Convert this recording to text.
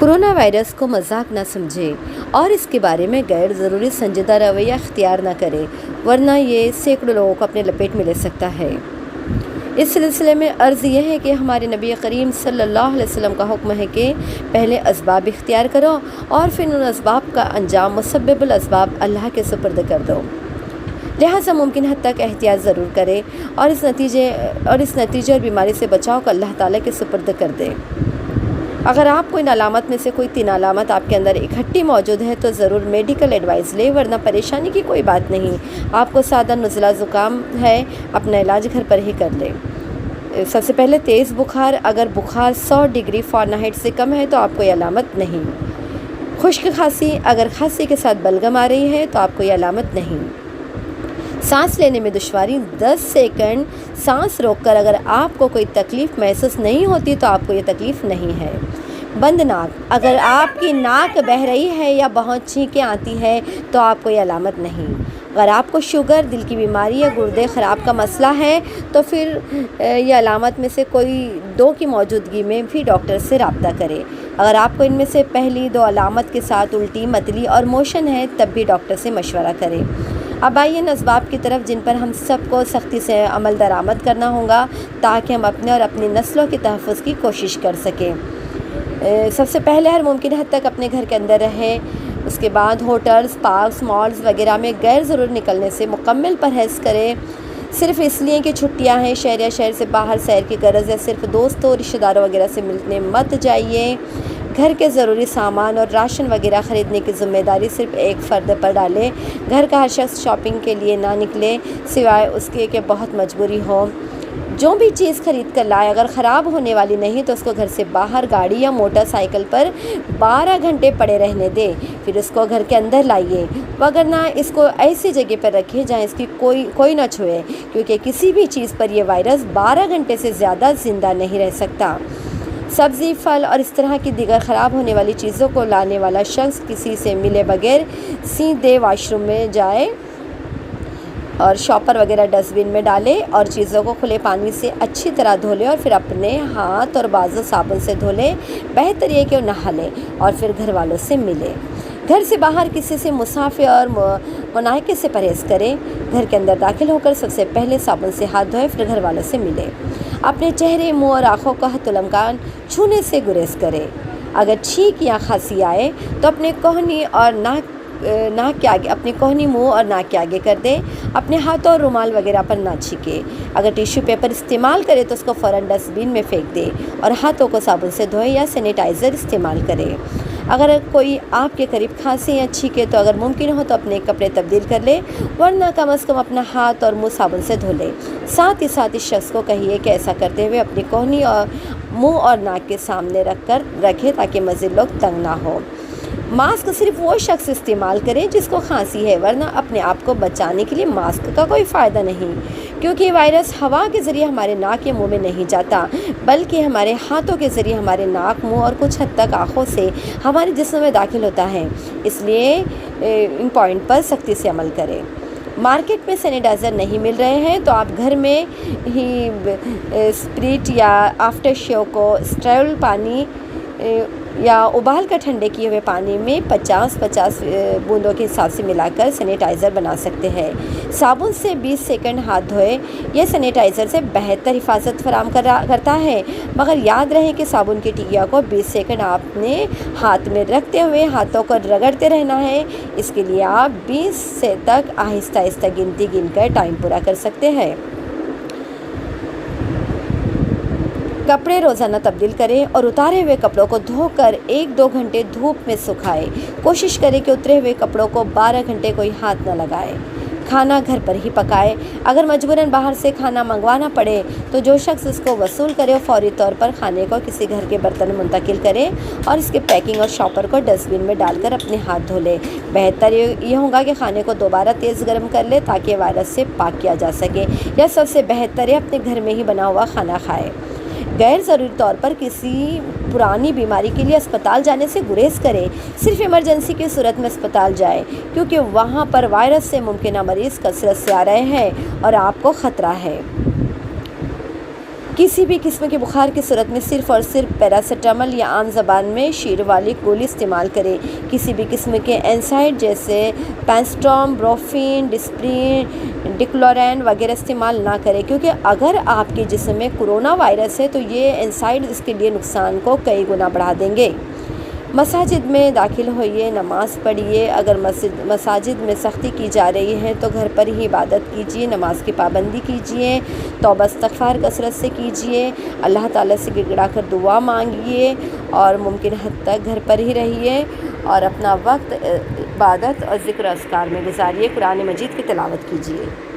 Corona virus کو مذاق نہ سمجھے اور اس کے بارے میں غیر ضروری سنجیدہ رویہ اختیار نہ کرے، ورنہ یہ سینکڑوں لوگوں کو اپنے لپیٹ میں لے سکتا ہے۔ اس سلسلے میں عرض یہ ہے کہ ہمارے نبی کریم صلی اللہ علیہ وسلم کا حکم ہے کہ پہلے اسباب اختیار کرو اور پھر ان اسباب کا انجام مسبب الاسباب اللہ کے سپرد کر دو۔ لہٰذا ممکن حد تک احتیاط ضرور کرے اور اس نتیجے اور بیماری سے بچاؤ کو اللہ تعالیٰ کے سپرد کر دے۔ اگر آپ کو ان علامات میں سے کوئی 3 علامات آپ کے اندر اکٹھی موجود ہے تو ضرور میڈیکل ایڈوائز لے، ورنہ پریشانی کی کوئی بات نہیں۔ آپ کو سادہ نزلہ زکام ہے، اپنا علاج گھر پر ہی کر لے۔ سب سے پہلے تیز بخار، اگر بخار 100 ڈگری فارنہائٹ سے کم ہے تو آپ کو یہ علامت نہیں۔ خشک کھانسی، اگر کھانسی کے ساتھ بلغم آ رہی ہے تو آپ کو یہ علامت نہیں۔ سانس لینے میں دشواری، 10 سیکنڈ سانس روک کر اگر آپ کو کوئی تکلیف محسوس نہیں ہوتی تو آپ کو یہ تکلیف نہیں ہے۔ بند ناک، اگر آپ کی ناک بہہ رہی ہے یا بہت چھینکیں آتی ہے تو آپ کو یہ علامت نہیں۔ اگر آپ کو شوگر، دل کی بیماری یا گردے خراب کا مسئلہ ہے تو پھر یہ علامت میں سے کوئی 2 کی موجودگی میں بھی ڈاکٹر سے رابطہ کرے۔ اگر آپ کو ان میں سے پہلی 2 علامت کے ساتھ الٹی، متلی اور موشن ہے تب بھی ڈاکٹر سے مشورہ کرے۔ اب آئیے ان اسباب کی طرف جن پر ہم سب کو سختی سے عمل درآمد کرنا ہوگا تاکہ ہم اپنے اور اپنی نسلوں کے تحفظ کی کوشش کر سکیں۔ سب سے پہلے ہر ممکن حد تک اپنے گھر کے اندر رہیں۔ اس کے بعد ہوٹلز، پارکس، مالز وغیرہ میں غیر ضروری نکلنے سے مکمل پرہیز کریں۔ صرف اس لیے کہ چھٹیاں ہیں، شہر یا شہر سے باہر سیر کی غرض یا صرف دوستوں، رشتہ داروں وغیرہ سے ملنے مت جائیے۔ گھر کے ضروری سامان اور راشن وغیرہ خریدنے کی ذمہ داری صرف ایک فرد پر ڈالیں۔ گھر کا ہر شخص شاپنگ کے لیے نہ نکلے سوائے اس کے کہ بہت مجبوری ہو۔ جو بھی چیز خرید کر لائے اگر خراب ہونے والی نہیں تو اس کو گھر سے باہر گاڑی یا موٹر سائیکل پر 12 گھنٹے پڑے رہنے دے، پھر اس کو گھر کے اندر لائیے، وگرنہ اس کو ایسی جگہ پر رکھیں جہاں اس کی کوئی نہ چھوئے، کیونکہ کسی بھی چیز پر یہ وائرس 12 گھنٹے سے زیادہ زندہ نہیں رہ سکتا۔ سبزی، پھل اور اس طرح کی دیگر خراب ہونے والی چیزوں کو لانے والا شخص کسی سے ملے بغیر سیدھے واش روم میں جائے اور شاپر وغیرہ ڈسٹ بن میں ڈالے اور چیزوں کو کھلے پانی سے اچھی طرح دھو لے اور پھر اپنے ہاتھ اور بازو صابن سے دھو لے۔ بہتر یہ کہ وہ نہا لے اور پھر گھر والوں سے ملے۔ گھر سے باہر کسی سے مسافر اور مناقے سے پرہیز کریں۔ گھر کے اندر داخل ہو کر سب سے پہلے صابن سے ہاتھ دھوئے، پھر گھر والوں سے ملے۔ اپنے چہرے، منہ اور آنکھوں کا حتی الامکان چھونے سے گریز کرے۔ اگر چھینک یا کھانسی آئے تو اپنے کوہنی اور ناک کے آگے کر دے۔ اپنے ہاتھوں اور رومال وغیرہ پر نہ چھینکے۔ اگر ٹیشو پیپر استعمال کرے تو اس کو فوراً ڈسٹ بن میں پھینک دے اور ہاتھوں کو صابن سے دھوئے یا سینیٹائزر استعمال کرے۔ اگر کوئی آپ کے قریب کھانسی یا چھینکے تو اگر ممکن ہو تو اپنے کپڑے تبدیل کر لے، ورنہ کم از کم اپنا ہاتھ اور منہ صابن سے دھو لے۔ ساتھ ہی ساتھ اس شخص کو کہیے کہ ایسا کرتے ہوئے اپنی کوہنی اور منہ اور ناک کے سامنے رکھے تاکہ مزید لوگ تنگ نہ ہو۔ ماسک صرف وہ شخص استعمال کرے جس کو کھانسی ہے، ورنہ اپنے آپ کو بچانے کے لیے ماسک کا کوئی فائدہ نہیں، کیونکہ یہ وائرس ہوا کے ذریعے ہمارے ناک یا منہ میں نہیں جاتا بلکہ ہمارے ہاتھوں کے ذریعے ہمارے ناک، منہ اور کچھ حد تک آنکھوں سے ہمارے جسم میں داخل ہوتا ہے۔ اس لیے ان پوائنٹ پر سختی سے عمل کریں۔ مارکیٹ میں سینیٹائزر نہیں مل رہے ہیں تو آپ گھر میں ہی اسپرٹ یا آفٹر شیو کو اسٹرائل پانی یا ابال کر ٹھنڈے کیے ہوئے پانی میں 50 بوندوں کے حساب سے ملا کر سینیٹائزر بنا سکتے ہیں۔ صابن سے 20 سیکنڈ ہاتھ دھوئے۔ یہ سینیٹائزر سے بہتر حفاظت فراہم کرتا ہے، مگر یاد رہے کہ صابن کی ٹکیا کو 20 سیکنڈ آپ نے ہاتھ میں رکھتے ہوئے ہاتھوں کو رگڑتے رہنا ہے۔ اس کے لیے آپ 20 سے تک آہستہ آہستہ گنتی گن کر ٹائم پورا کر سکتے ہیں۔ کپڑے روزانہ تبدیل کریں اور اتارے ہوئے کپڑوں کو دھو کر 1-2 گھنٹے دھوپ میں سکھائیں۔ کوشش کریں کہ اترے ہوئے کپڑوں کو 12 گھنٹے کوئی ہاتھ نہ لگائے۔ کھانا گھر پر ہی پکائے۔ اگر مجبوراً باہر سے کھانا منگوانا پڑے تو جو شخص اس کو وصول کرے فوری طور پر کھانے کو کسی گھر کے برتن میں منتقل کرے اور اس کے پیکنگ اور شاپر کو ڈسٹ بن میں ڈال کر اپنے ہاتھ دھو لے۔ بہتر یہ ہوگا کہ کھانے کو دوبارہ تیز گرم کر لے تاکہ وائرس سے پاک کیا جا سکے، یا سب سے بہتر ہے اپنے گھر میں ہی بنا ہوا کھانا کھائے۔ غیر ضروری طور پر کسی پرانی بیماری کے لیے اسپتال جانے سے گریز کرے۔ صرف ایمرجنسی کی صورت میں اسپتال جائے، کیونکہ وہاں پر وائرس سے ممکنہ مریض کثرت سے آ رہے ہیں اور آپ کو خطرہ ہے۔ کسی بھی قسم کے بخار کی صورت میں صرف اور صرف پیراسیٹامول یا عام زبان میں شیر والی گولی استعمال کریں۔ کسی بھی قسم کے اینسائڈ جیسے پینسٹام، بروفین، ڈسپرین، ڈکلورین وغیرہ استعمال نہ کریں، کیونکہ اگر آپ کے جسم میں کورونا وائرس ہے تو یہ اینسائڈ اس کے لیے نقصان کو کئی گنا بڑھا دیں گے۔ مساجد میں داخل ہوئیے، نماز پڑھیے۔ اگر مساجد میں سختی کی جا رہی ہے تو گھر پر ہی عبادت کیجیے، نماز کی پابندی کیجیے، توبہ استغفار کثرت سے کیجیے، اللہ تعالیٰ سے گڑ گڑا کر دعا مانگیے اور ممکن حد تک گھر پر ہی رہیے اور اپنا وقت عبادت اور ذکر اذکار میں گزاریے، قرآن مجید کی تلاوت کیجیے۔